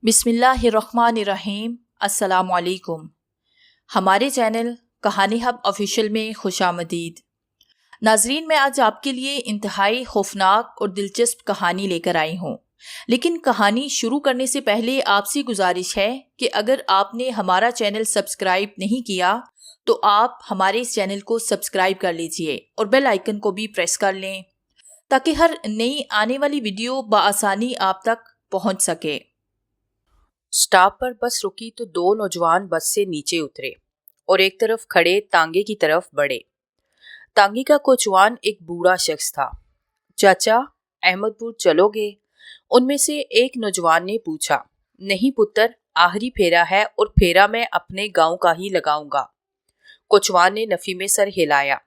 बिस्मिल्लाहिर्रहमानिर्रहीम। अस्सलामुअलैकुम। हमारे चैनल कहानी हब ऑफिशियल में खुशामदीद। नाजरीन, मैं आज आपके लिए इंतहाई खौफनाक और दिलचस्प कहानी लेकर आई हूँ। लेकिन कहानी शुरू करने से पहले आपसे गुजारिश है कि अगर आपने हमारा चैनल सब्सक्राइब नहीं किया तो आप हमारे इस चैनल को सब्सक्राइब कर लीजिए और बेल आइकन को भी प्रेस कर लें ताकि हर नई आने वाली वीडियो बआसानी आप तक पहुँच सके। स्टॉप पर बस रुकी तो दो नौजवान बस से नीचे उतरे और एक तरफ खड़े तांगे की तरफ बढ़े। तांगे का कोचवान एक बूढ़ा शख्स था। चाचा, अहमदपुर चलोगे? उनमें से एक नौजवान ने पूछा। नहीं पुत्र, आखिरी फेरा है और फेरा मैं अपने गांव का ही लगाऊंगा। कोचवान ने नफी में सर हिलाया।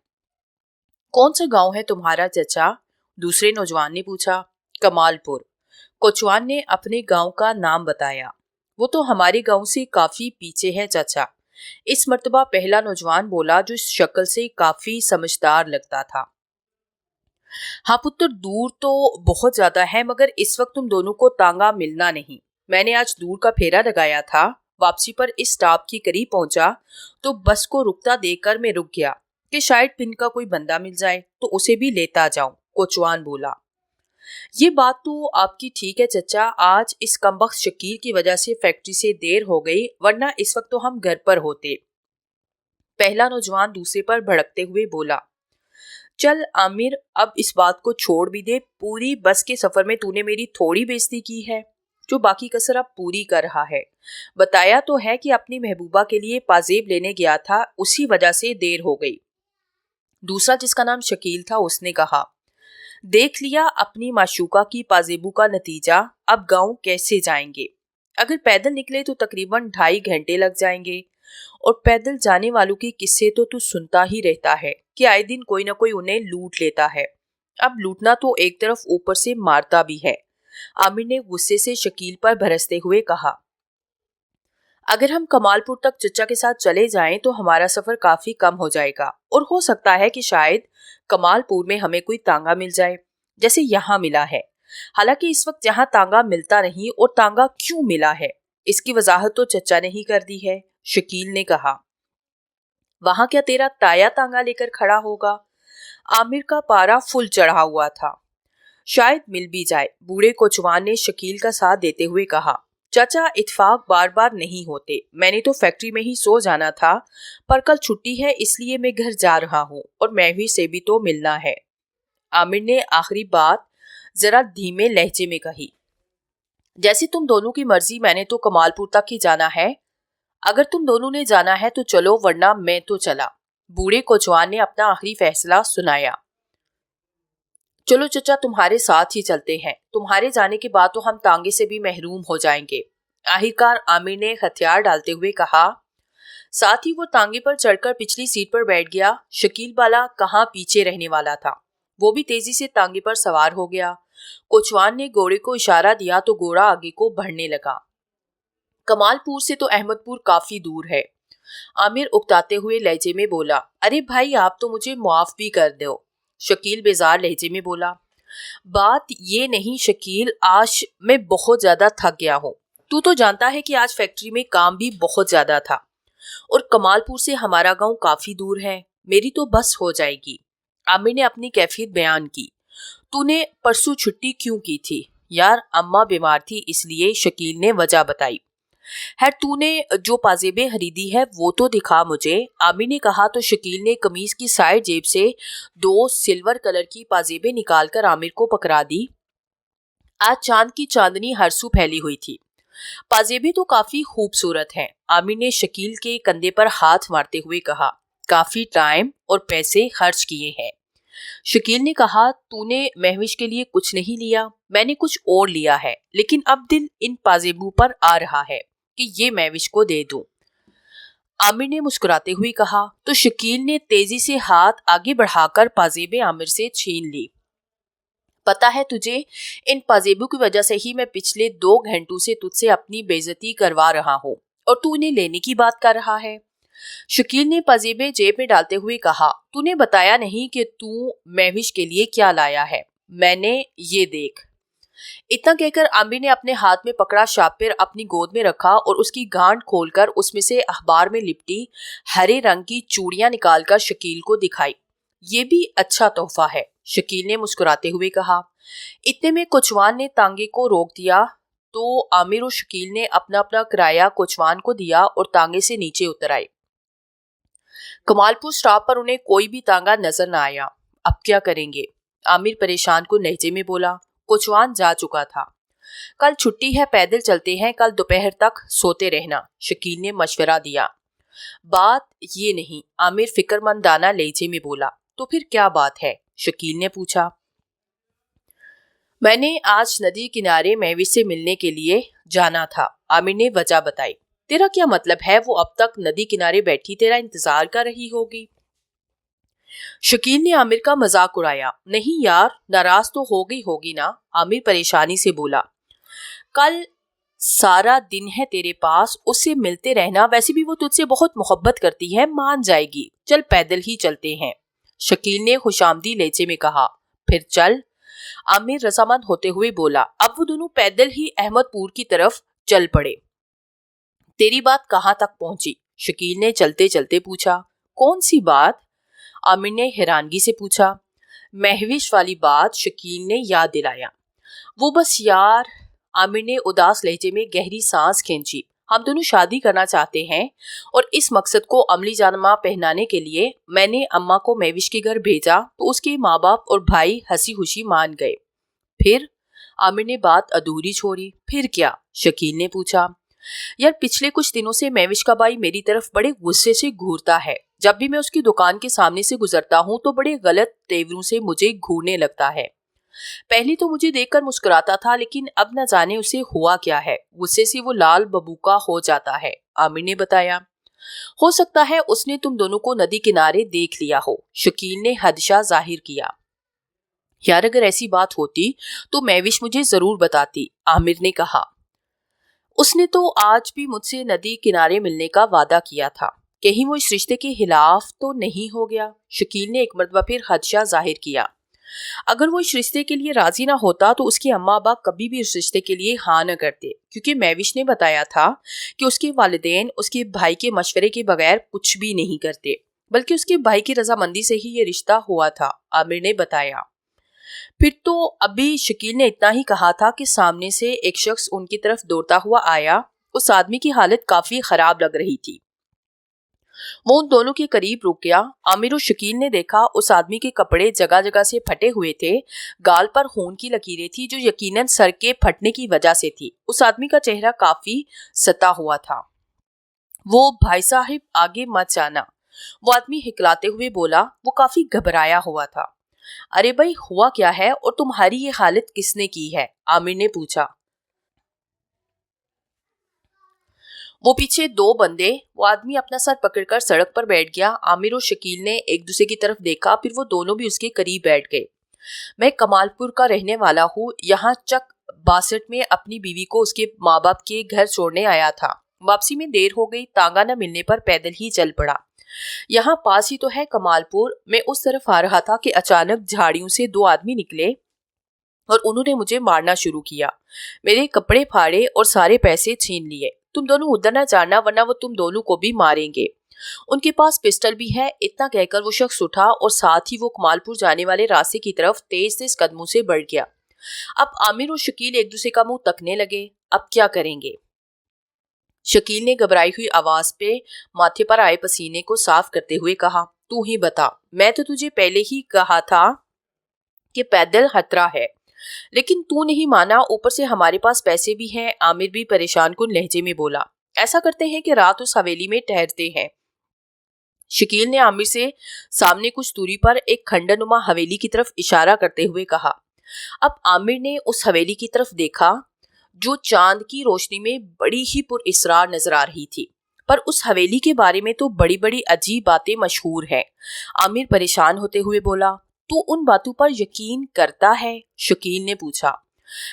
कौन सा गांव है तुम्हारा चाचा? दूसरे नौजवान ने पूछा। कमालपुर। कोचवान ने अपने गांव का नाम बताया। वो तो हमारे गांव से काफी पीछे है चाचा। इस मर्तबा पहला नौजवान बोला, जो इस शक्ल से काफी समझदार लगता था। हाँ पुत्र, दूर तो बहुत ज्यादा है, मगर इस वक्त तुम दोनों को तांगा मिलना नहीं। मैंने आज दूर का फेरा लगाया था। वापसी पर इस स्टॉप के करीब पहुंचा तो बस को रुकता देखकर मैं रुक गया कि शायद पिन का कोई बंदा मिल जाए तो उसे भी लेता जाऊं। कोचवान बोला। ये बात तो आपकी ठीक है चचा, आज इस कमबख्त शकील की वजह से फैक्ट्री से देर हो गई, वरना इस वक्त तो हम घर पर होते। पहला नौजवान दूसरे पर भड़कते हुए बोला। चल आमिर, अब इस बात को छोड़ भी दे। पूरी बस के सफर में तूने मेरी थोड़ी बेइज्जती की है, जो बाकी कसर अब पूरी कर रहा है। बताया तो है कि अपनी महबूबा के लिए पाजेब लेने गया था, उसी वजह से देर हो गई। दूसरा, जिसका नाम शकील था, उसने कहा। देख लिया अपनी माशूका की पाजेबू का नतीजा। अब गांव कैसे जाएंगे? अगर पैदल निकले तो तकरीबन 2.5 घंटे लग जाएंगे। और पैदल जाने वालों के किस्से तो तू सुनता ही रहता है कि आए दिन कोई ना कोई उन्हें लूट लेता है। अब लूटना तो एक तरफ, ऊपर से मारता भी है। आमिर ने गुस्से से शकील पर बरसते हुए कहा। अगर हम कमालपुर तक चचा के साथ चले जाएं तो हमारा सफर काफी कम हो जाएगा, और हो सकता है कि शायद कमालपुर में हमें कोई तांगा मिल जाए, जैसे यहाँ मिला है। हालांकि इस वक्त यहाँ तांगा मिलता नहीं, और तांगा क्यों मिला है इसकी वजाहत तो चचा ने ही कर दी है। शकील ने कहा। वहां क्या तेरा ताया तांगा लेकर खड़ा होगा? आमिर का पारा फुल चढ़ा हुआ था। शायद मिल भी जाए, बूढ़े कोचवान ने शकील का साथ देते हुए कहा। चाचा, इत्फाक बार बार नहीं होते। मैंने तो फैक्ट्री में ही सो जाना था, पर कल छुट्टी है, इसलिए मैं घर जा रहा हूँ, और महवी से भी तो मिलना है। आमिर ने आखिरी बात जरा धीमे लहजे में कही। जैसी तुम दोनों की मर्जी, मैंने तो कमालपुर तक ही जाना है। अगर तुम दोनों ने जाना है तो चलो, वरना मैं तो चला। बूढ़े कोचवान ने अपना आखिरी फैसला सुनाया। चलो चचा, तुम्हारे साथ ही चलते हैं। तुम्हारे जाने के बाद तो हम तांगे से भी महरूम हो जाएंगे। आखिरकार आमिर ने हथियार डालते हुए कहा। साथ ही वो तांगे पर चढ़कर पिछली सीट पर बैठ गया। शकील वाला कहाँ पीछे रहने वाला था, वो भी तेजी से तांगे पर सवार हो गया। कोचवान ने घोड़े को इशारा दिया तो घोड़ा आगे को बढ़ने लगा। कमालपुर से तो अहमदपुर काफी दूर है। आमिर उकताते हुए लहजे में बोला। अरे भाई, आप तो मुझे माफ भी कर दो। शकील बेजार लहजे में बोला। बात ये नहीं शकील, आज मैं बहुत ज्यादा थक गया हूँ। तू तो जानता है कि आज फैक्ट्री में काम भी बहुत ज्यादा था, और कमालपुर से हमारा गांव काफी दूर है। मेरी तो बस हो जाएगी। आमिर ने अपनी कैफियत बयान की। तूने परसों छुट्टी क्यों की थी? यार, अम्मा बीमार थी, इसलिए। शकील ने वजह बताई। है, तूने जो पाजेबें खरीदी है वो तो दिखा मुझे। आमिर ने कहा तो शकील ने कमीज की साइड जेब से 2 सिल्वर कलर की पाजेबें निकालकर आमिर को पकड़ा दी। आज चांद की चांदनी हरसू फैली हुई थी। पाजेबें तो काफी खूबसूरत हैं। आमिर ने शकील के कंधे पर हाथ मारते हुए कहा। काफी टाइम और पैसे खर्च किए हैं। शकील ने कहा। तूने महविश के लिए कुछ नहीं लिया? मैंने कुछ और लिया है, लेकिन अब दिल इन पाजेबों पर आ रहा है कि ये महविश को दे दूं। आमिर ने मुस्कुराते हुए कहा। तो शकील ने तेजी से हाथ आगे बढ़ाकर पाजेबें आमिर से छीन ली। पता है तुझे, इन पाजेबों की वजह से ही मैं पिछले 2 घंटों से तुझसे अपनी बेइज्जती करवा रहा हूँ, और तू इन्हें लेने की बात कर रहा है। शकील ने पाजेबें जेब में डालते हुए कहा। तूने बताया नहीं कि तू महविश के लिए क्या लाया है। मैंने ये देख। इतना कहकर आमिर ने अपने हाथ में पकड़ा शापिर अपनी गोद में रखा और उसकी गांठ खोलकर उसमें से अखबार में लिपटी हरे रंग की चूड़ियां निकालकर शकील को दिखाई। ये भी अच्छा तोहफा है, शकील ने मुस्कुराते हुए कहा। इतने में कोचवान ने तांगे को रोक दिया तो आमिर और शकील ने अपना अपना किराया कोचवान को दिया और तांगे से नीचे उतर आए। कमालपुर स्टॉप पर उन्हें कोई भी तांगा नजर न आया। अब क्या करेंगे? आमिर परेशान को लहजे में बोला। कोचवान जा चुका था। कल छुट्टी है, पैदल चलते हैं, कल दोपहर तक सोते रहना, शकील ने मशवरा दिया। बात ये नहीं, आमिर फिक्रमंदाना लहजे में बोला। तो फिर क्या बात है? शकील ने पूछा। मैंने आज नदी किनारे महविश से मिलने के लिए जाना था, आमिर ने वजह बताई। तेरा क्या मतलब है? वो अब तक नदी किनारे बैठी तेरा इंतजार कर रही होगी। शकील ने आमिर का मजाक उड़ाया। नहीं यार, नाराज तो हो गई होगी ना, आमिर परेशानी से बोला। कल सारा दिन है तेरे पास, उससे मिलते रहना, वैसे भी वो तुझसे बहुत मोहब्बत करती है, मान जाएगी। चल पैदल ही चलते हैं, शकील ने खुशामदी लहजे में कहा। फिर चल, आमिर रजामंद होते हुए बोला। अब वो दोनों पैदल ही अहमदपुर की तरफ चल पड़े। तेरी बात कहाँ तक पहुंची? शकील ने चलते चलते पूछा। कौन सी बात? आमिर ने हैरानगी से पूछा। महविश वाली बात, शकील ने याद दिलाया। वो बस यार, आमिर ने उदास लहजे में गहरी सांस खींची। हम दोनों शादी करना चाहते हैं और इस मकसद को अमली जामा पहनाने के लिए मैंने अम्मा को महविश के घर भेजा तो उसके माँ बाप और भाई हंसी खुशी मान गए। फिर? आमिर ने बात अधूरी छोड़ी। फिर क्या? शकील ने पूछा। यार, पिछले कुछ दिनों से महविश का भाई मेरी तरफ बड़े गुस्से से घूरता है। जब भी मैं उसकी दुकान के सामने से गुजरता हूँ तो बड़े गलत तेवरों से मुझे घूरने लगता है। पहले तो मुझे देखकर मुस्कुराता था, लेकिन अब न जाने उसे हुआ क्या है, गुस्से से वो लाल बबूका हो जाता है, आमिर ने बताया। हो सकता है उसने तुम दोनों को नदी किनारे देख लिया हो, शकील ने हदशा जाहिर किया। यार, अगर ऐसी बात होती तो महविश मुझे जरूर बताती, आमिर ने कहा। उसने तो आज भी मुझसे नदी किनारे मिलने का वादा किया था, कहीं वो इस रिश्ते के खिलाफ तो नहीं हो गया, शकील ने एक मर्तबा फिर खदशा जाहिर किया। अगर वो इस रिश्ते के लिए राजी ना होता तो उसके अम्मा अब्बा कभी भी इस रिश्ते के लिए हाँ न करते, क्योंकि महविश ने बताया था कि उसके वालिदैन उसके भाई के मशवरे के बगैर कुछ भी नहीं करते, बल्कि उसके भाई की रजामंदी से ही ये रिश्ता हुआ था, आमिर ने बताया। फिर तो अभी शकील ने इतना ही कहा था कि सामने से एक शख्स उनकी तरफ दौड़ता हुआ आया। उस आदमी की हालत काफी खराब लग रही थी। वो उन दोनों के करीब रुक गया। आमिर और शकील ने देखा उस आदमी के कपड़े जगह जगह से फटे हुए थे, गाल पर खून की लकीरें थी जो यकीनन सर के फटने की वजह से थी। उस आदमी का चेहरा काफी सता हुआ था। वो भाई साहिब, आगे मत जाना, वो आदमी हिकलाते हुए बोला। वो काफी घबराया हुआ था। अरे भाई, हुआ क्या है और तुम्हारी ये हालत किसने की है? आमिर ने पूछा। वो पीछे दो बंदे। वो आदमी अपना सर पकड़कर सड़क पर बैठ गया। आमिर और शकील ने एक दूसरे की तरफ देखा, फिर वो दोनों भी उसके करीब बैठ गए। मैं कमालपुर का रहने वाला हूँ, यहाँ चक 62 में अपनी बीवी को उसके माँ बाप के घर छोड़ने आया था। वापसी में देर हो गई, तांगा न मिलने पर पैदल ही चल पड़ा। यहाँ पास ही तो है कमालपुर। मैं उस तरफ आ रहा था कि अचानक झाड़ियों से दो आदमी निकले और उन्होंने मुझे मारना शुरू किया। मेरे कपड़े फाड़े और सारे पैसे छीन लिए। तुम दोनों उधर न जाना, वरना वो तुम दोनों को भी मारेंगे। उनके पास पिस्टल भी है। इतना कहकर वो शख्स उठा और साथ ही वो कमालपुर जाने वाले रास्ते की तरफ तेज तेज कदमों से बढ़ गया। अब आमिर और शकील एक दूसरे का मुंह तकने लगे। अब क्या करेंगे? शकील ने घबराई हुई आवाज पे माथे पर आए पसीने को साफ करते हुए कहा। तू ही बता, मैं तो तुझे पहले ही कहा था कि पैदल खतरा है, लेकिन तू नहीं माना। ऊपर से हमारे पास पैसे भी हैं, आमिर भी परेशान कुन लहजे में बोला। ऐसा करते हैं कि रात उस हवेली में ठहरते हैं। शकील ने आमिर से सामने कुछ दूरी पर एक खंडनुमा हवेली की तरफ इशारा करते हुए कहा। अब आमिर ने उस हवेली की तरफ देखा जो चांद की रोशनी में बड़ी ही पुरइसरार नजर आ रही थी, पर उस हवेली के बारे में तो बड़ी बड़ी अजीब बातें मशहूर हैं। आमिर परेशान होते हुए बोला। तू उन बातों पर यकीन करता है? शकील ने पूछा।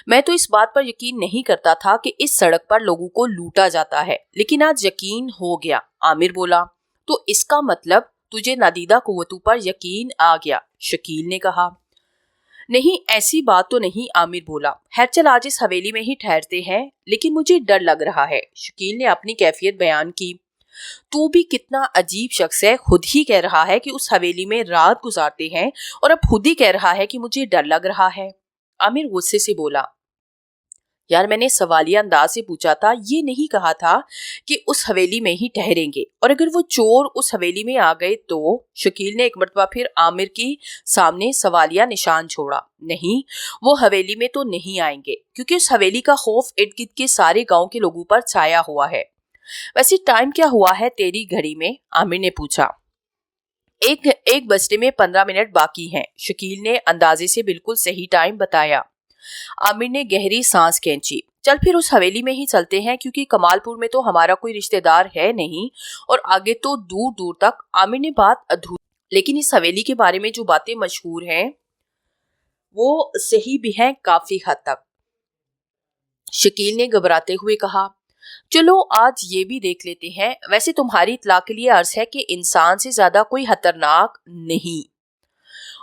मैं तो इस बात पर यकीन नहीं करता था कि इस सड़क पर लोगों को लूटा जाता है, लेकिन आज यकीन हो गया, आमिर बोला। तो इसका मतलब तुझे नादीदा कुव्वतों पर यकीन आ गया, शकील ने कहा। नहीं, ऐसी बात तो नहीं, आमिर बोला। खैर चल, आज इस हवेली में ही ठहरते हैं, लेकिन मुझे डर लग रहा है। शकील ने अपनी कैफियत बयान की। तू भी कितना अजीब शख्स है, खुद ही कह रहा है कि उस हवेली में रात गुजारते हैं और अब खुद ही कह रहा है कि मुझे डर लग रहा है। आमिर गुस्से से बोला, यार मैंने सवालिया अंदाज से पूछा था, ये नहीं कहा था कि उस हवेली में ही ठहरेंगे, और अगर वो चोर उस हवेली में आ गए तो। शकील ने एक मर्तबा फिर आमिर की सामने सवालिया निशान छोड़ा। नहीं, वो हवेली में तो नहीं आएंगे, क्योंकि उस हवेली का खौफ इर्द गिर्द के सारे गांव के लोगों पर छाया हुआ है। वैसे टाइम क्या हुआ है तेरी घड़ी में? आमिर ने पूछा। एक बजने में 15 मिनट बाकी हैं। शकील ने अंदाजे से बिल्कुल सही टाइम बताया। आमिर ने गहरी सांस खींची। चल फिर उस हवेली में ही चलते हैं, क्योंकि कमालपुर में तो हमारा कोई रिश्तेदार है नहीं, और आगे तो दूर दूर तक। आमिर ने बात अधूरी, लेकिन इस हवेली के बारे में जो बातें मशहूर हैं वो सही भी हैं काफी हद तक। शकील ने घबराते हुए कहा, चलो आज ये भी देख लेते हैं। वैसे तुम्हारी इत्तला के लिए अर्ज है कि इंसान से ज्यादा कोई खतरनाक नहीं।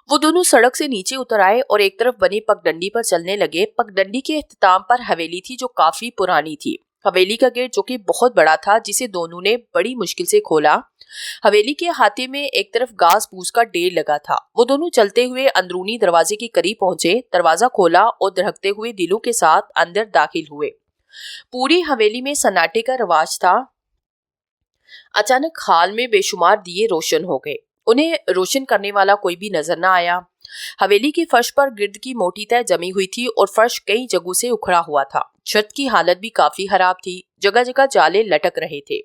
वो दोनों सड़क से नीचे उतर आए और एक तरफ बनी पगडंडी पर चलने लगे। पगडंडी के इख्तिताम पर हवेली थी, जो काफी पुरानी थी। हवेली का गेट, जो कि बहुत बड़ा था, जिसे दोनों ने बड़ी मुश्किल से खोला। हवेली के अहाते में एक तरफ घास फूस का ढेर लगा था। वो दोनों चलते हुए अंदरूनी दरवाजे के करीब पहुंचे, दरवाजा खोला और दरहकते हुए दिलों के साथ अंदर दाखिल हुए। पूरी हवेली में सन्नाटे का रवाज था। अचानक हाल में बेशुमार दिए रोशन हो गए। उन्हें रोशन करने वाला कोई भी नजर न आया। हवेली के फर्श पर गिर्द की मोटी तह जमी हुई थी और फर्श कई जगहों से उखड़ा हुआ था। छत की हालत भी काफी खराब थी, जगह जगह जाले लटक रहे थे।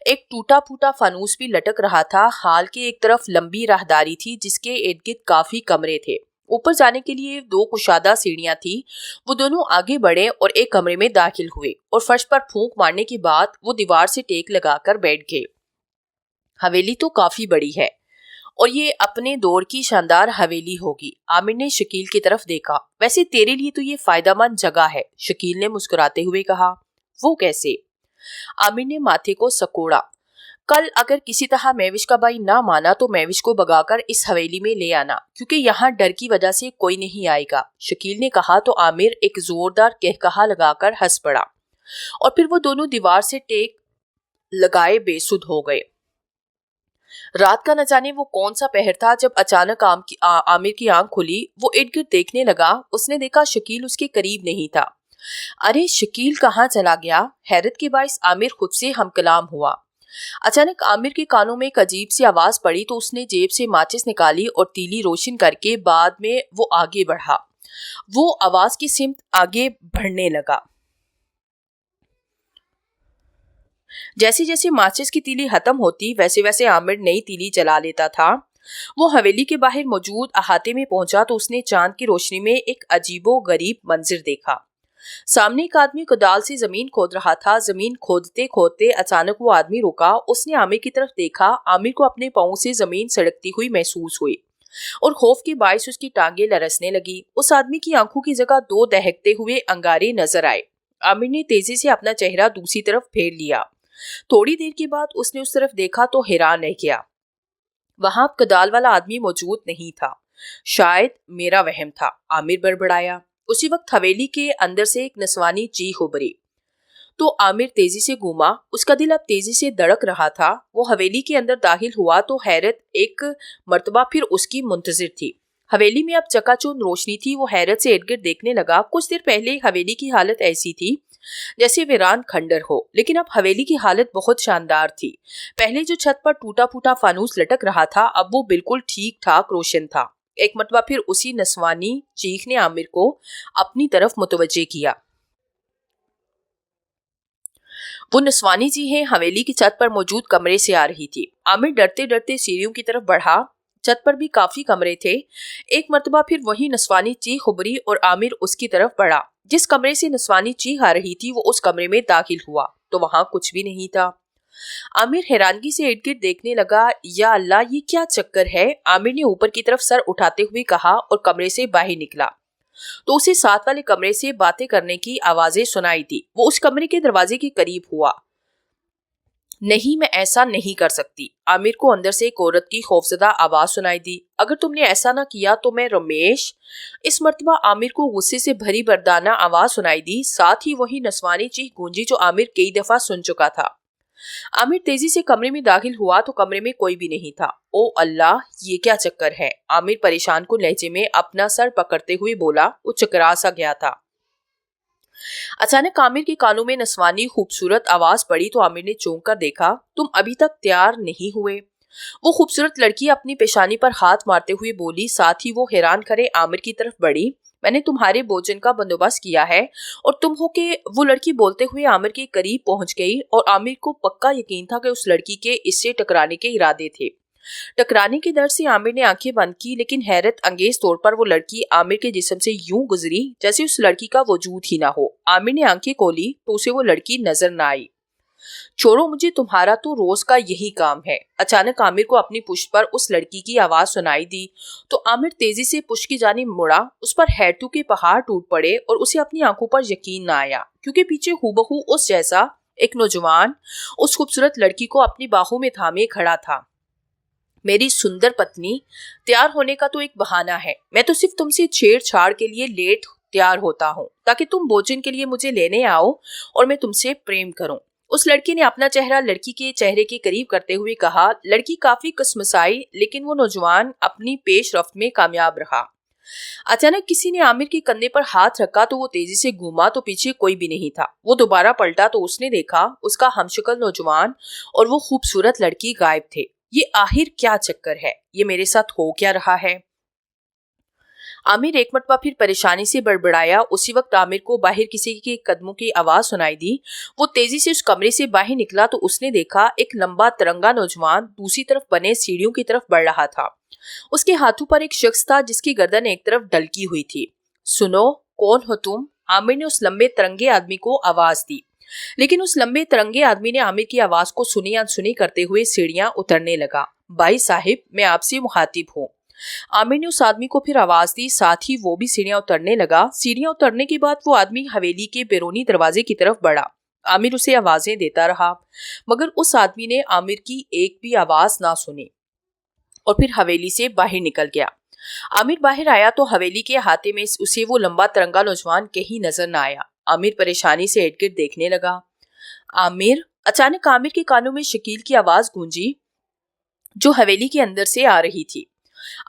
एक टूटा फूटा फानूस भी लटक रहा था। हाल की एक तरफ लंबी राहदारी थी, जिसके इर्द गिर्द काफी कमरे थे। ऊपर जाने के लिए 2 कुशादा सीढ़ियां थी। वो दोनों आगे बढ़े और एक कमरे में दाखिल हुए, और फर्श पर फूंक मारने के बाद वो दीवार से टेक लगाकर बैठ गए। हवेली तो काफी बड़ी है, और ये अपने दौर की शानदार हवेली होगी। आमिर ने शकील की तरफ देखा। वैसे तेरे लिए तो ये फायदेमंद जगह है, शकील ने मुस्कुराते हुए कहा। वो कैसे? आमिर ने माथे को सकोड़ा। कल अगर किसी तरह महविश का भाई ना माना तो महविश को भगाकर इस हवेली में ले आना, क्योंकि यहाँ डर की वजह से कोई नहीं आएगा। शकील ने कहा तो आमिर एक जोरदार कहकहा लगाकर हंस पड़ा, और फिर वो दोनों दीवार से टेक लगाए बेसुध हो गए। रात का न जाने वो कौन सा पहर था, जब अचानक आमिर की आंख खुली। वो इर्द गिर्द देखने लगा। उसने देखा शकील उसके करीब नहीं था। अरे शकील कहाँ चला गया? हैरत के बाइस आमिर खुद से हमकलाम हुआ। अचानक आमिर के कानों में एक अजीब सी आवाज पड़ी, तो उसने जेब से माचिस निकाली और तीली रोशन करके बाद में वो आगे बढ़ा। वो आवाज की सिमत आगे बढ़ने लगा। जैसे जैसे माचिस की तीली खत्म होती, वैसे वैसे आमिर नई तीली जला लेता था। वो हवेली के बाहर मौजूद अहाते में पहुंचा तो उसने चांद की रोशनी में एक अजीबो गरीब मंजिर देखा। सामने एक आदमी कुदाल से जमीन खोद रहा था। जमीन खोदते खोदते अचानक वो आदमी रुका। उसने आमिर की तरफ देखा। आमिर को अपने पांव से जमीन सड़कती हुई महसूस हुई, और खौफ के बायस उसकी टांगे लरसने लगी। उस आदमी की आंखों की जगह 2 दहकते हुए अंगारे नजर आए। आमिर ने तेजी से अपना चेहरा दूसरी तरफ फेर लिया। थोड़ी देर के बाद उसने उस तरफ देखा तो हैरान रह गया। वहां कुदाल वाला आदमी मौजूद नहीं था। शायद मेरा वहम था, आमिर बड़बड़ाया। उसी वक्त हवेली के अंदर से एक नस्वानी चीख उभरी, तो आमिर तेजी से घूमा। उसका दिल अब तेजी से धड़क रहा था। वो हवेली के अंदर दाखिल हुआ तो हैरत एक मर्तबा फिर उसकी मुंतजिर थी। हवेली में अब चकाचौंध रोशनी थी। वो हैरत से इर्द गिर्द देखने लगा। कुछ देर पहले हवेली की हालत ऐसी थी जैसे वीरान खंडर हो, लेकिन अब हवेली की हालत बहुत शानदार थी। पहले जो छत पर टूटा फूटा फानूस लटक रहा था, अब वो बिल्कुल ठीक ठाक रोशन था। एक मरतबा फिर उसी नस्वानी चीख ने आमिर को अपनी तरफ मुतवज्जे किया। वो नस्वानी चीखें हवेली की छत पर मौजूद कमरे से आ रही थी। आमिर डरते डरते सीढ़ियों की तरफ बढ़ा। छत पर भी काफी कमरे थे। एक मरतबा फिर वही नस्वानी चीख उभरी और आमिर उसकी तरफ बढ़ा। जिस कमरे से नस्वानी चीख आ रही थी, वो उस कमरे में दाखिल हुआ तो वहां कुछ भी नहीं था। आमिर हैरानगी से इर्द गिर्द देखने लगा। या अल्लाह, ये क्या चक्कर है? आमिर ने ऊपर की तरफ सर उठाते हुए कहा और कमरे से बाहर निकला तो उसे साथ वाले कमरे से बातें करने की आवाजें सुनाई दी। वो उस कमरे के दरवाजे के करीब हुआ नहीं, मैं ऐसा नहीं कर सकती। आमिर को अंदर से एक औरत की खौफजदा आवाज सुनाई दी। अगर तुमने ऐसा ना किया तो मैं रमेश। इस मर्तबा आमिर को गुस्से से भरी बरदाना आवाज सुनाई दी। साथ ही वही नस्वानी चीख गूंजी जो आमिर कई दफा सुन चुका था। आमिर तेजी से कमरे में दाखिल हुआ तो कमरे में कोई भी नहीं था। ओ अल्लाह, ये क्या चक्कर है? आमिर परेशान कुन लहजे में अपना सर पकड़ते हुए बोला। वो चकरा सा गया था। अचानक आमिर के कानों में नस्वानी खूबसूरत आवाज पड़ी तो आमिर ने चौंक कर देखा। तुम अभी तक तैयार नहीं हुए? वो खूबसूरत लड़की अपनी पेशानी पर हाथ मारते हुए बोली। साथ ही वो हैरान करे आमिर की तरफ बढ़ी। मैंने तुम्हारे भोजन का बंदोबस्त किया है और तुम हो के। वो लड़की बोलते हुए आमिर के करीब पहुंच गई और आमिर को पक्का यकीन था कि उस लड़की के इससे टकराने के इरादे थे। टकराने के डर से आमिर ने आंखें बंद की, लेकिन हैरत अंगेज तौर पर वो लड़की आमिर के जिस्म से यूं गुजरी जैसे उस लड़की का वजूद ही ना हो। आमिर ने आंखें खोली तो उसे वो लड़की नजर न आई। छोड़ो मुझे, तुम्हारा तो रोज का यही काम है। अचानक आमिर को अपनी पुश्त पर उस लड़की की आवाज सुनाई दी तो आमिर तेजी से पुश्त की जानिब मुड़ा। उस पर हैतू के पहाड़ टूट पड़े और उसे अपनी आंखों पर यकीन न आया, क्योंकि पीछे हूबहू उस जैसा एक नौजवान उस खूबसूरत लड़की को अपनी बाहों में थामे खड़ा था। मेरी सुंदर पत्नी, तैयार होने का तो एक बहाना है। मैं तो सिर्फ तुमसे छेड़छाड़ के लिए लेट तैयार होता हूँ ताकि तुम भोजन के लिए मुझे लेने आओ और मैं तुमसे प्रेम करूं। उस लड़की ने अपना चेहरा लड़की के चेहरे के करीब करते हुए कहा। लड़की काफी कसमसाई, लेकिन वो नौजवान अपनी पेश रफ्त में कामयाब रहा। अचानक किसी ने आमिर के कंधे पर हाथ रखा तो वो तेजी से घूमा तो पीछे कोई भी नहीं था। वो दोबारा पलटा तो उसने देखा उसका हमशक्ल नौजवान और वो खूबसूरत लड़की गायब थे। ये आखिर क्या चक्कर है? ये मेरे साथ हो क्या रहा है? आमिर एक मरतबा फिर परेशानी से बड़बड़ाया। उसी वक्त आमिर को बाहर किसी के कदमों की आवाज सुनाई दी। वो तेजी से उस कमरे से बाहर निकला तो उसने देखा एक लंबा तिरंगा नौजवान दूसरी तरफ बने सीढ़ियों की तरफ बढ़ रहा था। उसके हाथों पर एक शख्स था जिसकी गर्दन एक तरफ डलकी हुई थी। सुनो, कौन हो तुम? आमिर ने उस लंबे तिरंगे आदमी को आवाज दी, लेकिन उस लंबे तिरंगे आदमी ने आमिर की आवाज को सुनी अनसुनी करते हुए सीढ़ियां उतरने लगा। भाई साहिब, मैं आपसे मुखातिब हूँ। आमिर ने उस आदमी को फिर आवाज दी। साथ ही वो भी सीढ़ियां उतरने लगा। सीढ़ियां उतरने के बाद वो आदमी हवेली के बैरूनी दरवाजे की तरफ बढ़ा। आमिर उसे आवाजें देता रहा, मगर उस आदमी ने आमिर की एक भी आवाज ना सुनी और फिर हवेली से बाहर निकल गया। आमिर बाहर आया तो हवेली के अहाते में उसे वो लंबा तिरंगा नौजवान कहीं नजर न आया। आमिर परेशानी से इर्द गिर्द देखने लगा। आमिर, अचानक आमिर के कानों में शकील की आवाज गूंजी जो हवेली के अंदर से आ रही थी।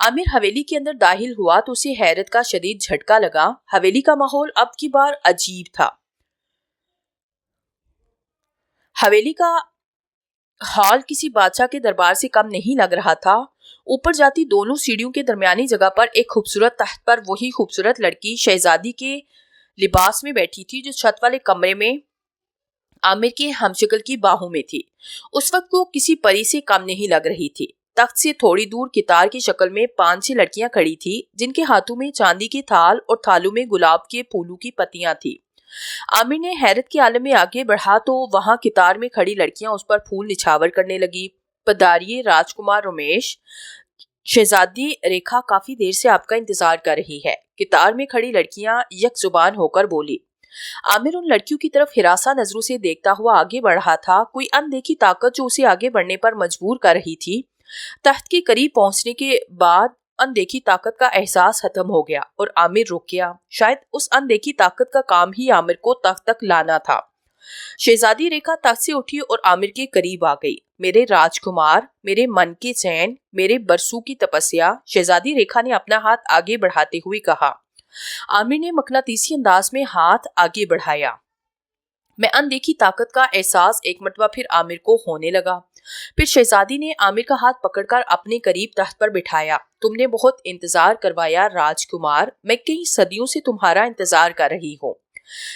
आमिर हवेली के अंदर दाखिल हुआ तो उसे हैरत का शदीद झटका लगा। हवेली का माहौल अब की बार अजीब था। हवेली का हॉल किसी बादशाह के दरबार से कम नहीं लग रहा था। ऊपर जाती दोनों सीढ़ियों के दरमियानी जगह पर एक खूबसूरत तख्त पर वही खूबसूरत लड़की शहजादी के लिबास में बैठी थी जो छत वाले कमरे में आमिर के हमशक्ल की बाहों में थी। उस वक्त वो किसी परी से कम नहीं लग रही थी। तख्त से थोड़ी दूर कितार की शक्ल में 5-6 लड़कियां खड़ी थी जिनके हाथों में चांदी के थाल और थालों में गुलाब के फूलों की पत्तियां थी। आमिर ने हैरत के आलम में आगे बढ़ा तो वहां कितार में खड़ी लड़कियां उस पर फूल निछावर करने लगी। पधारिए राजकुमार रमेश, शहजादी रेखा काफी देर से आपका इंतजार कर रही है। कितार में खड़ी लड़कियां यक जुबान होकर बोली। आमिर उन लड़कियों की तरफ हिरासा नजरों से देखता हुआ आगे बढ़ रहा था। कोई अनदेखी ताकत जो उसे आगे बढ़ने पर मजबूर कर रही थी। तख्त के करीब पहुंचने के बाद अनदेखी ताकत का एहसास खत्म हो गया और आमिर रुक गया। शायद उस अनदेखी ताकत का काम ही आमिर को तख्त तक लाना था। शहजादी रेखा तख्त से उठी और आमिर के करीब आ गई। मेरे राजकुमार, मेरे मन के चैन, मेरे बरसों की तपस्या, शहजादी रेखा ने अपना हाथ आगे बढ़ाते हुए कहा। आमिर ने मकनातीसी अंदाज में हाथ आगे बढ़ाया। मैं अनदेखी ताकत का एहसास एक मरतबा फिर आमिर को होने लगा। फिर शहजादी ने आमिर का हाथ पकड़कर अपने करीब तख्त पर बिठाया। तुमने बहुत इंतजार करवाया राजकुमार, मैं कई सदियों से तुम्हारा इंतजार कर रही हूँ।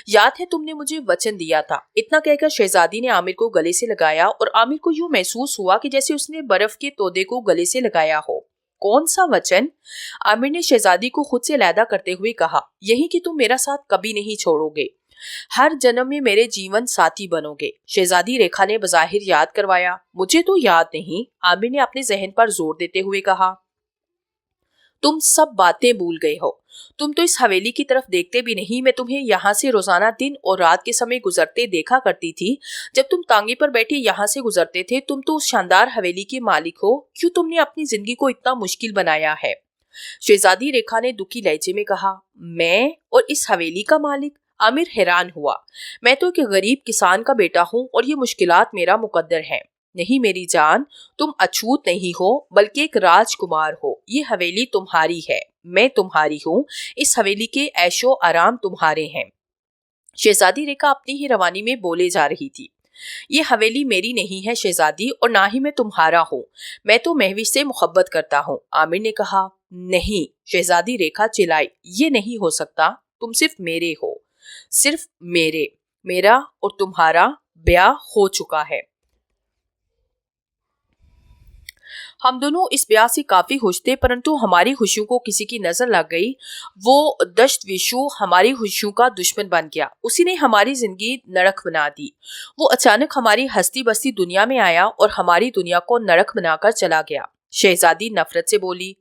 याद है तुमने मुझे वचन दिया था। इतना कहकर शहजादी ने आमिर को गले से लगाया और आमिर को यूं महसूस हुआ कि जैसे उसने बर्फ के तोदे को गले से लगाया हो। कौन सा वचन? आमिर ने शहजादी को खुद से अलहदा करते हुए कहा। यही कि तुम मेरा साथ कभी नहीं छोड़ोगे, हर जन्म में मेरे जीवन साथी बनोगे। शहजादी रेखा ने बज़ाहिर याद करवाया। मुझे तो याद नहीं, आमिर ने अपने जहन पर जोर देते हुए कहा। तुम सब बातें भूल गए हो। तुम तो इस हवेली की तरफ देखते भी नहीं। मैं तुम्हें यहाँ से रोजाना दिन और रात के समय गुजरते देखा करती थी। जब तुम तांगे पर बैठे यहाँ से गुजरते थे। तुम तो उस शानदार हवेली के मालिक हो। क्यों तुमने अपनी जिंदगी को इतना मुश्किल बनाया है? शहजादी रेखा ने दुखी लहजे में कहा। मैं और इस हवेली का मालिक? आमिर हैरान हुआ। मैं तो एक गरीब किसान का बेटा हूँ और ये मुश्किलात मेरा मुकद्दर है। नहीं मेरी जान, तुम अछूत नहीं हो बल्कि एक राजकुमार हो। ये हवेली तुम्हारी है, मैं तुम्हारी हूँ। इस हवेली के ऐशो आराम तुम्हारे हैं। शहजादी रेखा अपनी ही रवानी में बोले जा रही थी। ये हवेली मेरी नहीं है शहजादी, और ना ही मैं तुम्हारा हूँ। मैं तो महविश से मोहब्बत करता हूँ। आमिर ने कहा। नहीं, शहजादी रेखा चिल्लाई। ये नहीं हो सकता। तुम सिर्फ मेरे हो, सिर्फ मेरे। मेरा और तुम्हारा ब्याह हो चुका है। हम दोनों इस ब्याह से काफी खुश थे, परंतु हमारी खुशियों को किसी की नजर लग गई। वो दश्त विशु हमारी खुशियों का दुश्मन बन गया। उसी ने हमारी जिंदगी नरक बना दी। वो अचानक हमारी हस्ती बस्ती दुनिया में आया और हमारी दुनिया को नरक बनाकर चला गया। शहजादी नफरत से बोली।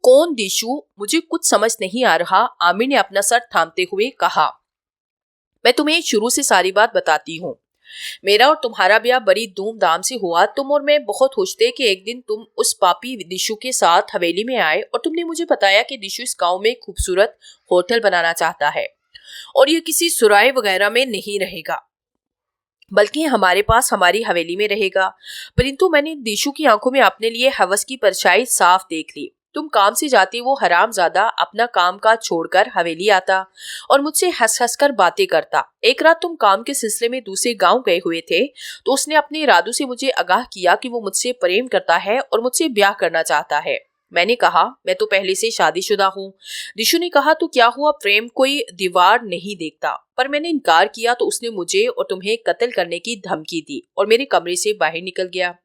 कौन दिशु? मुझे कुछ समझ नहीं आ रहा। आमिर ने अपना सर थामते हुए कहा। मैं तुम्हें शुरू से सारी बात बताती हूँ। मेरा और तुम्हारा ब्याह बड़ी धूमधाम से हुआ। तुम और मैं बहुत खुश थे कि एक दिन तुम उस पापी दिशु के साथ हवेली में आए और तुमने मुझे बताया कि दिशु इस गांव में खूबसूरत होटल बनाना चाहता है और ये किसी सुराय वगैरह में नहीं रहेगा, बल्कि हमारे पास हमारी हवेली में रहेगा। परंतु मैंने दिशु की आंखों में अपने लिए हवस की परछाई साफ देख ली। तुम काम से जाती, वो हरामजादा अपना काम काज छोड़कर हवेली आता और मुझसे हंस हंस कर बातें करता। एक रात तुम काम के सिलसिले में दूसरे गांव गए हुए थे तो उसने अपने इरादों से मुझे आगाह किया कि वो मुझसे प्रेम करता है और मुझसे ब्याह करना चाहता है। मैंने कहा, मैं तो पहले से शादीशुदा हूँ। दिशु ने कहा, तो क्या हुआ, प्रेम कोई दीवार नहीं देखता। पर मैंने इनकार किया तो उसने मुझे और तुम्हें कत्ल करने की धमकी दी और मेरे कमरे से बाहर निकल गया।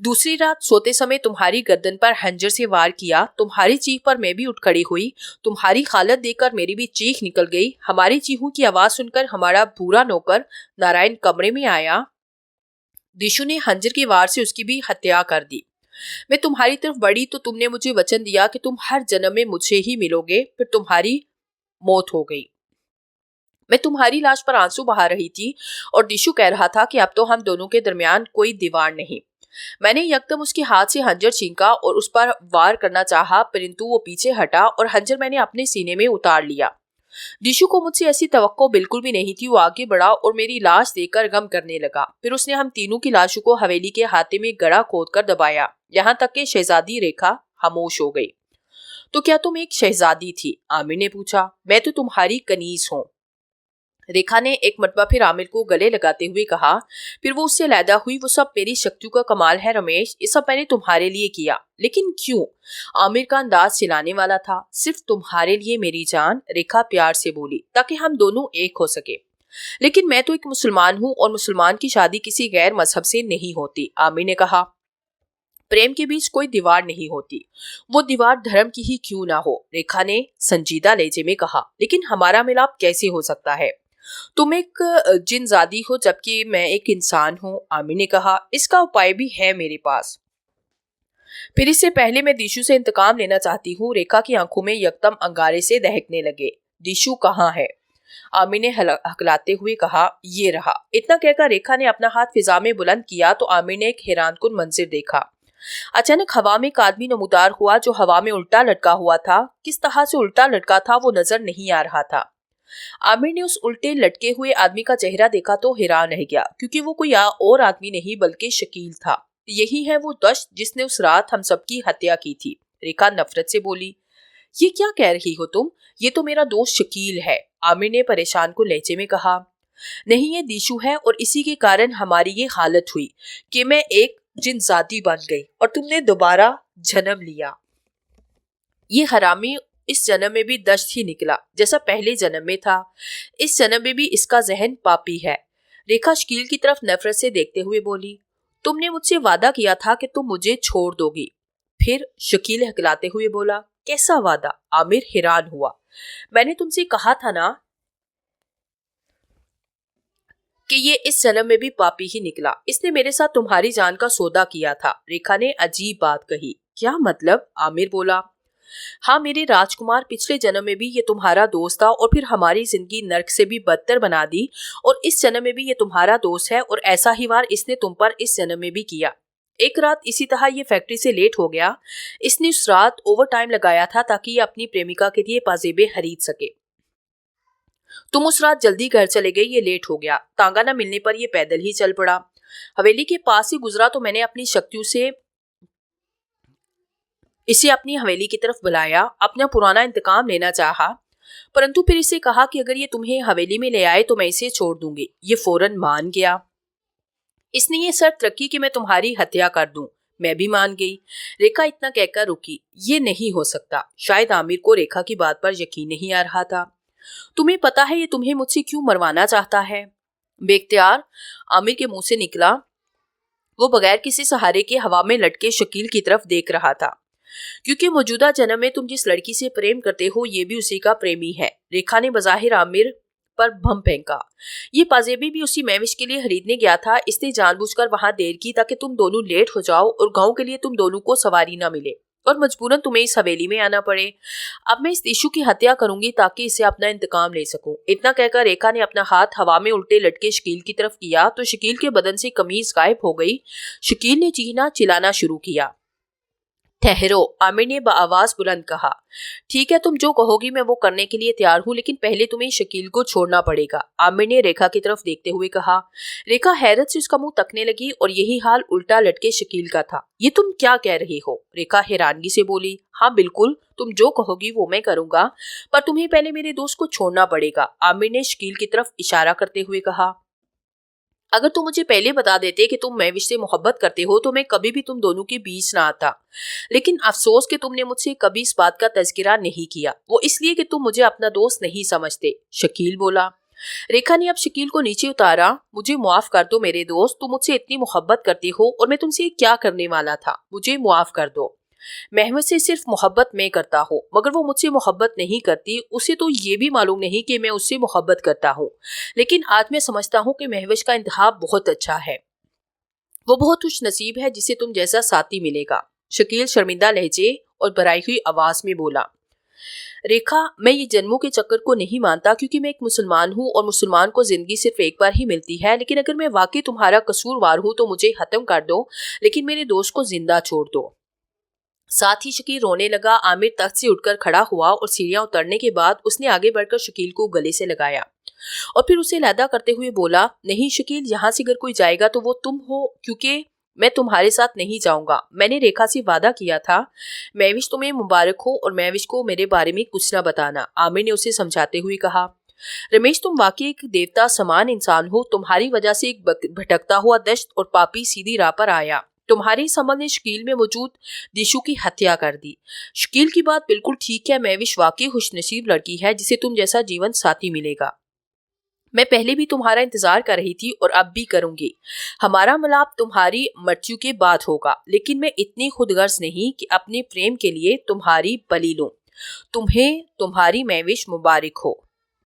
दूसरी रात सोते समय तुम्हारी गर्दन पर हंजर से वार किया। तुम्हारी चीख पर मैं भी उठ खड़ी हुई। तुम्हारी हालत देखकर मेरी भी चीख निकल गई। हमारी चीखों की आवाज सुनकर हमारा बुरा नौकर नारायण कमरे में आया। दिशु ने हंजर के वार से उसकी भी हत्या कर दी। मैं तुम्हारी तरफ बढ़ी तो तुमने मुझे वचन दिया कि तुम हर जन्म में मुझसे ही मिलोगे। फिर तुम्हारी मौत हो गई। मैं तुम्हारी लाश पर आंसू बहा रही थी और दिशु कह रहा था कि अब तो हम दोनों के दरमियान कोई दीवार नहीं। मैंने यकदम उसके हाथ से हंजर छींका और उस पर वार करना चाहा, परंतु वो पीछे हटा और हंजर मैंने अपने सीने में उतार लिया। दिशु को मुझसे ऐसी तवक्को बिल्कुल भी नहीं थी। वो आगे बढ़ा और मेरी लाश देखकर गम करने लगा। फिर उसने हम तीनों की लाशों को हवेली के हाथे में गड़ा खोदकर दबाया, यहाँ तक कि शहजादी रेखा खामोश हो गई। तो क्या तुम एक शहजादी थी? आमिर ने पूछा। मैं तो तुम्हारी कनीज हूँ। रेखा ने एक मरतबा फिर आमिर को गले लगाते हुए कहा। फिर वो उससे अलहदा हुई। वो सब मेरी शक्तियों का कमाल है रमेश, ये सब मैंने तुम्हारे लिए किया। लेकिन क्यों? आमिर का अंदाज चिल्लाने वाला था। सिर्फ तुम्हारे लिए मेरी जान, रेखा प्यार से बोली, ताकि हम दोनों एक हो सके। लेकिन मैं तो एक मुसलमान हूँ और मुसलमान की शादी किसी गैर मजहब से नहीं होती। आमिर ने कहा। प्रेम के बीच कोई दीवार नहीं होती, वो दीवार धर्म की ही क्यों ना हो, रेखा ने संजीदा लहजे में कहा। लेकिन हमारा मिलाप कैसे हो सकता है? तुम एक जिनजादी हो जबकि मैं एक इंसान हूँ। आमिर ने कहा। इसका उपाय भी है मेरे पास। फिर इससे पहले मैं दिशु से इंतकाम लेना चाहती हूँ। रेखा की आंखों में यकदम अंगारे से दहकने लगे। दिशु कहाँ है? आमिर ने हकलाते हुए कहा। ये रहा। इतना कहकर रेखा ने अपना हाथ फिजा में बुलंद किया तो आमिर ने एक हैरानकुन मंजिर देखा। अचानक हवा में एक आदमी नमूदार हुआ जो हवा में उल्टा लटका हुआ था। किस तरह से उल्टा लटका था वो नजर नहीं आ रहा था। आमिर ने उस उल्टे लटके हुए आदमी का चेहरा देखा तो हैरान रह गया, क्योंकि वो कोई और आदमी नहीं बल्कि शकील था। यही है वो दश्त जिसने उस रात हम सबकी हत्या की थी। रेखा नफरत से बोली। ये क्या कह रही हो तुम? ये तो मेरा दोस्त शकील है। आमिर ने परेशान को लहजे में कहा। नहीं, ये दिशु है और इसी के कारण हमारी ये हालत हुई कि मैं एक जिनजादी बन गई और तुमने दोबारा जन्म लिया। ये हरामी इस जन्म में भी दश्त ही निकला जैसा पहले जन्म में था। इस जन्म में भी इसका जहन पापी है। रेखा शकील की तरफ नफरत से देखते हुए बोली। तुमने मुझसे वादा किया था कि तुम मुझे छोड़ दोगी। फिर शकील हकलाते हुए बोला। कैसा वादा? आमिर हैरान हुआ। मैंने तुमसे कहा था ना कि ये इस जन्म में भी पापी ही निकला। इसने मेरे साथ तुम्हारी जान का सौदा किया था। रेखा ने अजीब बात कही। क्या मतलब? आमिर बोला। हाँ मेरे राजकुमार, पिछले जन्म में भी ये तुम्हारा दोस्त था और फिर हमारी जिंदगी नर्क से भी बदतर बना दी, और इस जन्म में भी ये तुम्हारा दोस्त है और ऐसा ही वार इसने तुम पर इस जन्म में भी किया। एक रात इसी तरह ये फैक्ट्री से लेट हो गया। इसने उस रात ओवर टाइम लगाया था ताकि ये अपनी प्रेमिका के लिए पाजेबे खरीद सके। तुम उस रात जल्दी घर चले गए, ये लेट हो गया। तांगा न मिलने पर ये पैदल ही चल पड़ा। हवेली के पास ही गुजरा तो मैंने अपनी शक्तियों से इसे अपनी हवेली की तरफ बुलाया, अपना पुराना इंतकाम लेना चाहा, परंतु फिर इसे कहा कि अगर ये तुम्हें हवेली में ले आए तो मैं इसे छोड़ दूंगी। ये फौरन मान गया। इसने ये शर्त रखी कि मैं तुम्हारी हत्या कर दूं। मैं भी मान गई। रेखा इतना कहकर रुकी। ये नहीं हो सकता। शायद आमिर को रेखा की बात पर यकीन नहीं आ रहा था। तुम्हें पता है ये तुम्हें मुझसे क्यों मरवाना चाहता है? बेख्तियार आमिर के मुंह से निकला। वो बगैर किसी सहारे के हवा में लटके शकील की तरफ देख रहा था। क्योंकि मौजूदा जन्म में तुम जिस लड़की से प्रेम करते हो ये भी उसी का प्रेमी है। रेखा ने बज़ाहिर आमिर पर भम फेंका। ये पाजेबी भी उसी महविश के लिए खरीदने गया था। इसने जानबूझकर वहां देर की ताकि तुम दोनों लेट हो जाओ और गांव के लिए तुम दोनों को सवारी ना मिले और मजबूरन तुम्हें इस हवेली में आना पड़े। अब मैं इस दिशु की हत्या करूंगी ताकि इसे अपना इंतकाम ले सकूं। इतना कहकर रेखा ने अपना हाथ हवा में उल्टे लटके शकील की तरफ किया तो शकील के बदन से कमीज गायब हो गई। शकील ने चीखना चिल्लाना शुरू किया। ठहरो, आमिर ने आवाज बुलंद कहा। ठीक है, तुम जो कहोगी मैं वो करने के लिए तैयार हूँ, लेकिन पहले तुम्हें शकील को छोड़ना पड़ेगा, आमिर ने रेखा की तरफ देखते हुए कहा। रेखा हैरत से उसका मुंह तकने लगी और यही हाल उल्टा लटके शकील का था। ये तुम क्या कह रही हो? रेखा हैरानगी से बोली। हाँ बिल्कुल, तुम जो कहोगी वो मैं करूंगा, पर तुम्हें पहले मेरे दोस्त को छोड़ना पड़ेगा, आमिर ने शकील की तरफ इशारा करते हुए कहा। अगर तुम मुझे पहले बता देते कि तुम महविश से मोहब्बत करते हो तो मैं कभी भी तुम दोनों के बीच ना आता, लेकिन अफसोस कि तुमने मुझसे कभी इस बात का तज़किरा नहीं किया, वो इसलिए कि तुम मुझे अपना दोस्त नहीं समझते, शकील बोला। रेखा ने अब शकील को नीचे उतारा। मुझे मुआफ कर दो मेरे दोस्त, तुम मुझसे इतनी मोहब्बत करते हो और मैं तुमसे क्या करने वाला था, मुझे मुआफ कर दो। महविश से सिर्फ मोहब्बत मैं करता हूँ, मगर वो मुझसे मोहब्बत नहीं करती। उसे तो ये भी मालूम नहीं कि मैं उससे मोहब्बत करता हूँ, लेकिन आज मैं समझता हूँ कि महविश का इंतखाब बहुत अच्छा है। वो बहुत खुश नसीब है जिसे तुम जैसा साथी मिलेगा, शकील शर्मिंदा लहजे और भराई हुई आवाज में बोला। रेखा, मैं ये जन्मों के चक्कर को नहीं मानता, क्योंकि मैं एक मुसलमान हूँ और मुसलमान को जिंदगी सिर्फ एक बार ही मिलती है, लेकिन अगर मैं वाकई तुम्हारा कसूरवार हूँ तो मुझे खत्म कर दो, लेकिन मेरे दोस्त को जिंदा छोड़ दो। साथ ही शकील रोने लगा। आमिर तख्त से उठकर खड़ा हुआ और सीढ़ियां उतरने के बाद उसने आगे बढ़कर शकील को गले से लगाया और फिर उसे लैदा करते हुए बोला, नहीं शकील, यहाँ से अगर कोई जाएगा तो वो तुम हो, क्योंकि मैं तुम्हारे साथ नहीं जाऊंगा। मैंने रेखा से वादा किया था। महविश तुम्हें मुबारक हो और महविश को मेरे बारे में कुछ ना बताना, आमिर ने उसे समझाते हुए कहा। रमेश, तुम वाकई एक देवता समान इंसान हो। तुम्हारी वजह से एक भटकता हुआ दश्त और पापी सीधी राह पर आया। तुम्हारे समझ ने शकील में मौजूद दिशु की हत्या कर दी। शकील की बात बिल्कुल ठीक है। महविश वाकई खुशनसीब लड़की है जिसे तुम जैसा जीवन साथी मिलेगा। मैं पहले भी तुम्हारा इंतजार कर रही थी और अब भी करूंगी। हमारा मिलाप तुम्हारी मृत्यु के बाद होगा, लेकिन मैं इतनी खुदगर्ज नहीं कि अपने प्रेम के लिए तुम्हारी बलि लूं। तुम्हें तुम्हारी महविश मुबारक हो।